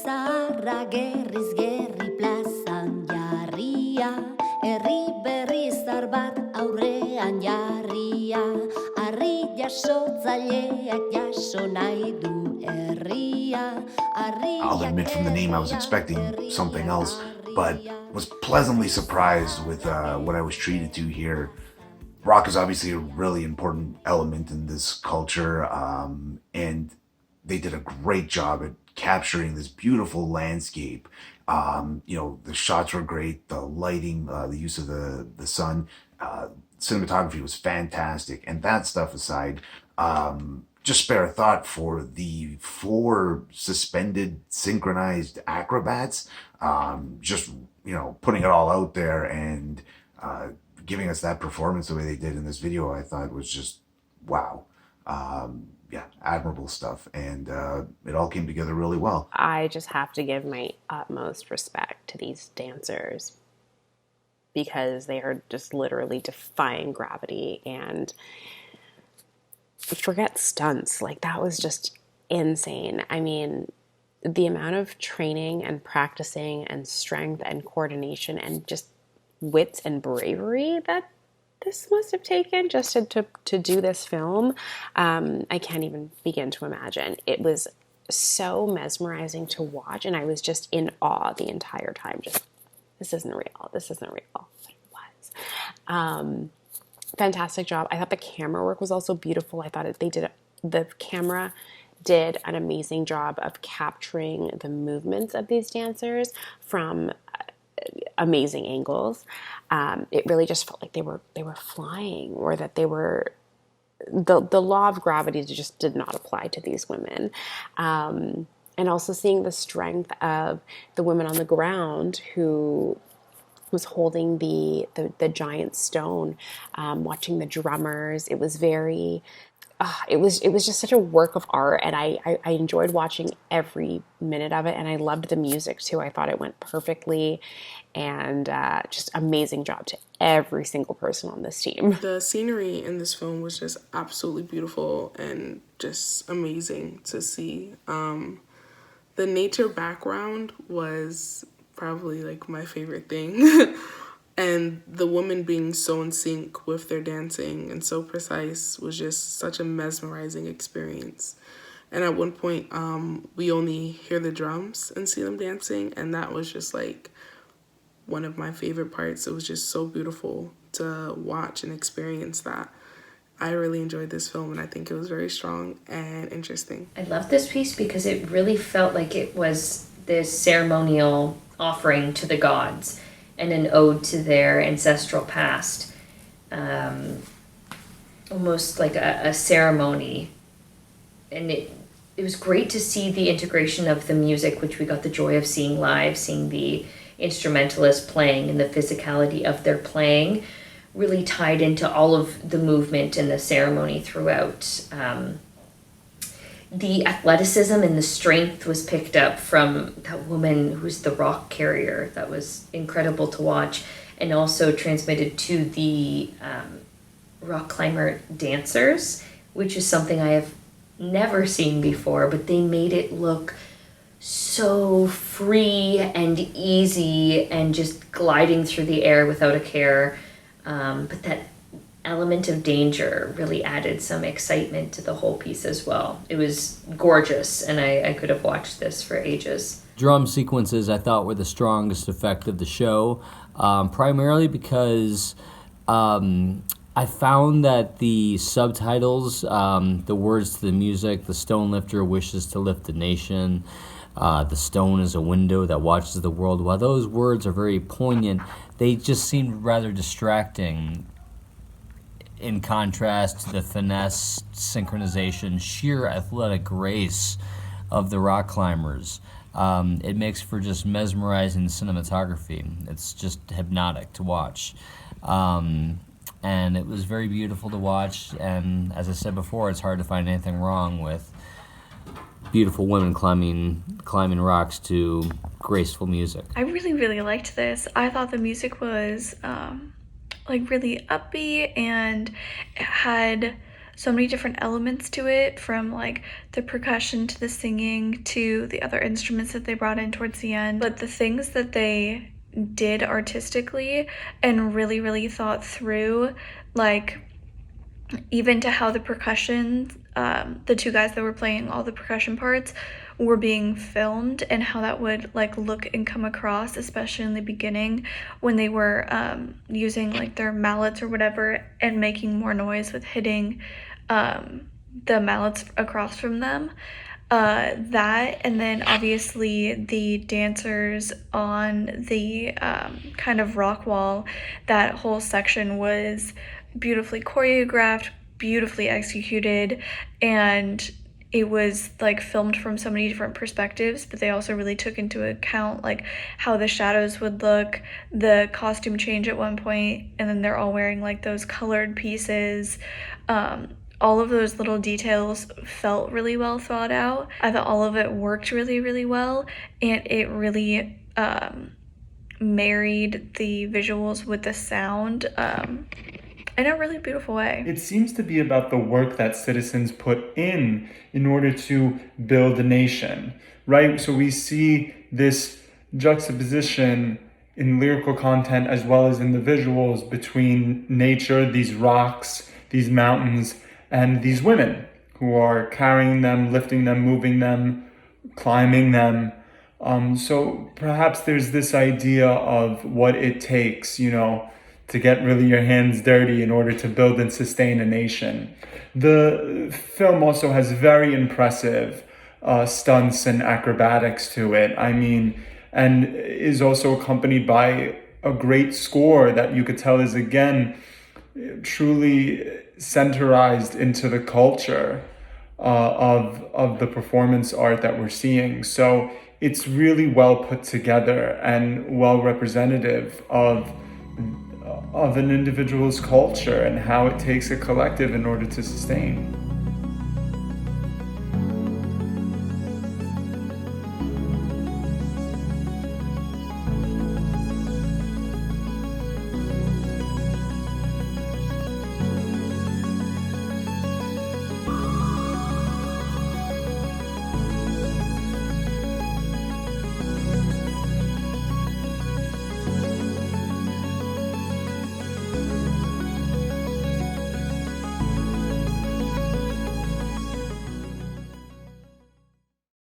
zaharra gerriz gerri plazan jarria, herri berriztar bat aurrean jarria, harri jasotzaileak jaso nahi du herria, I'll admit from the name I was expecting something else, but was pleasantly surprised with what I was treated to here. Rock is obviously a really important element in this culture, and they did a great job at capturing this beautiful landscape. The shots were great, the lighting, the use of the sun, cinematography was fantastic. And that stuff aside, just spare a thought for the four suspended synchronized acrobats, just putting it all out there and giving us that performance the way they did in this video. I thought was just wow. Admirable stuff, and it all came together really well. I just have to give my utmost respect to these dancers because they are just literally defying gravity. And forget stunts, like that was just insane. I mean, the amount of training and practicing and strength and coordination and just wits and bravery that this must have taken just to do this film, I can't even begin to imagine. It was so mesmerizing to watch, and I was just in awe the entire time. Just, this isn't real. This isn't real. But it was. Fantastic job. I thought the camera work was also beautiful. I thought the camera did an amazing job of capturing the movements of these dancers from amazing angles. It really just felt like they were flying, or that they were the law of gravity just did not apply to these women. And also seeing the strength of the women on the ground who was holding the giant stone, watching the drummers. It was very it was just such a work of art, and I enjoyed watching every minute of it, and I loved the music too. I thought it went perfectly, and just amazing job to every single person on this team. The scenery in this film was just absolutely beautiful and just amazing to see. The nature background was probably like my favorite thing. And the women being so in sync with their dancing and so precise was just such a mesmerizing experience. And at one point, we only hear the drums and see them dancing, and that was just like one of my favorite parts. It was just so beautiful to watch and experience that. I really enjoyed this film, and I think it was very strong and interesting. I love this piece because it really felt like it was this ceremonial offering to the gods and an ode to their ancestral past. Almost like a ceremony. And it was great to see the integration of the music, which we got the joy of seeing live, seeing the instrumentalists playing and the physicality of their playing really tied into all of the movement and the ceremony throughout. The athleticism and the strength was picked up from that woman who's the rock carrier. That was incredible to watch, and also transmitted to the rock climber dancers, which is something I have never seen before, but they made it look so free and easy and just gliding through the air without a care. But that element of danger really added some excitement to the whole piece as well. It was gorgeous, and I could have watched this for ages. Drum sequences I thought were the strongest effect of the show, primarily because I found that the subtitles, the words to the music, the stone lifter wishes to lift the nation, the stone is a window that watches the world, while those words are very poignant, they just seemed rather distracting in contrast to the finesse, synchronization, sheer athletic grace of the rock climbers. It makes for just mesmerizing cinematography. It's just hypnotic to watch. And it was very beautiful to watch, and as I said before, it's hard to find anything wrong with beautiful women climbing rocks to graceful music. I really liked this. I thought the music was like really upbeat, and it had so many different elements to it, from like the percussion to the singing to the other instruments that they brought in towards the end. But the things that they did artistically and really, really thought through, like even to how the percussion, the two guys that were playing all the percussion parts were being filmed, and how that would like look and come across, especially in the beginning when they were using like their mallets or whatever and making more noise with hitting the mallets across from them. That, and then obviously the dancers on the kind of rock wall, that whole section was beautifully choreographed, beautifully executed, and it was like filmed from so many different perspectives, but they also really took into account like how the shadows would look, the costume change at one point, and then they're all wearing like those colored pieces. All of those little details felt really well thought out. I thought all of it worked really, really well, and it really married the visuals with the sound in a really beautiful way. It seems to be about the work that citizens put in order to build a nation, right? So we see this juxtaposition in lyrical content as well as in the visuals between nature, these rocks, these mountains, and these women who are carrying them, lifting them, moving them, climbing them. So perhaps there's this idea of what it takes, to get really your hands dirty in order to build and sustain a nation. The film also has very impressive stunts and acrobatics to it. And is also accompanied by a great score that you could tell is, again, truly centerized into the culture of the performance art that we're seeing. So it's really well put together and well representative of an individual's culture and how it takes a collective in order to sustain.